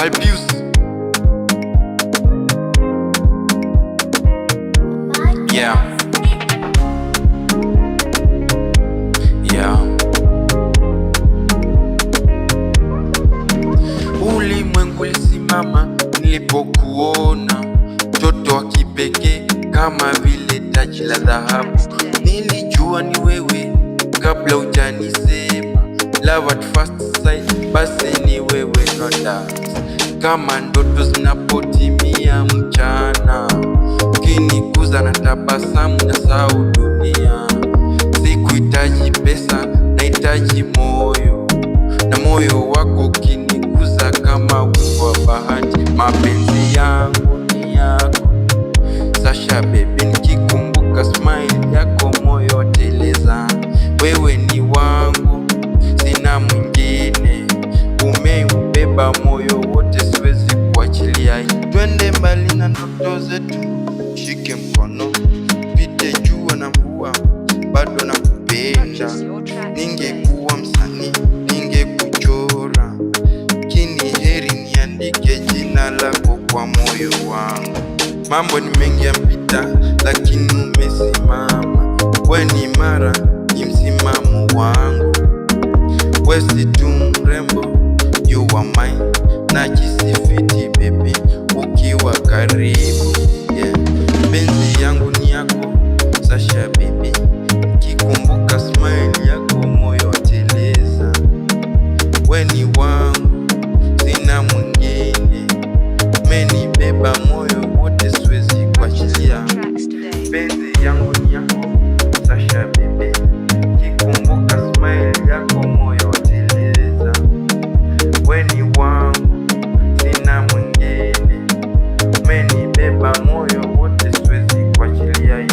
Alpius. Yeah. Yeah. Ulimwengu ulisimama nilipokuona, mtoto wa kipekee kama vile taji la dhahabu. Nilijua ni wewe kabla hujanisema, love at first sight, basi ni wewe no doubt. Kama ndoto zinapotimia mchana, ukiniguza na tabasamu na sahau dunia. Sikuhitaji pesa, nahitaji moyo, na moyo wako ukiniguza kama wimbo wa bahati. Mapenzi yangu ni yako Sasha baby, nikikumbuka smile yako moyo teleza. Wewe ni wangu, sina mwingine, umeubeba moyo wote, siwezi kuachilia. Twende mbali na ndoto zetu, shike mkono, pite jua na mvua, bado nakupenda. Ningekuwa msanii, ningekuchora, kini heri niandike jina lako kwa moyo wangu. Mambo ni mengi yampita, lakini umesimama. We ni imara, ni msimamo wangu. We si tu mrembo, you are mine. Najisifiti baby, ukiwa karibu, yeah. Penzi yangu ni yako Sasha baby, kikumbuka smile yako moyo wateleza. We ni wangu, sina mwingine, umenibeba moyo wote, siwezi kuachilia. Penzi yangu ni yako Sasha baby, kikumbuka smile yako moyo wateleza. We ni wangu, sina mwingine, umenibeba moyo wote, siwezi kuachilia.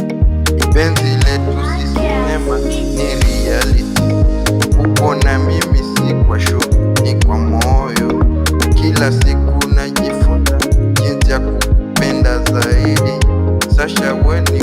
Penzi letu si sinema, ni reality. Uko na mimi si kwa show, ni kwa moyo. Kila siku najifunza jinsi ya kukupenda zaidi. Sasha, we ni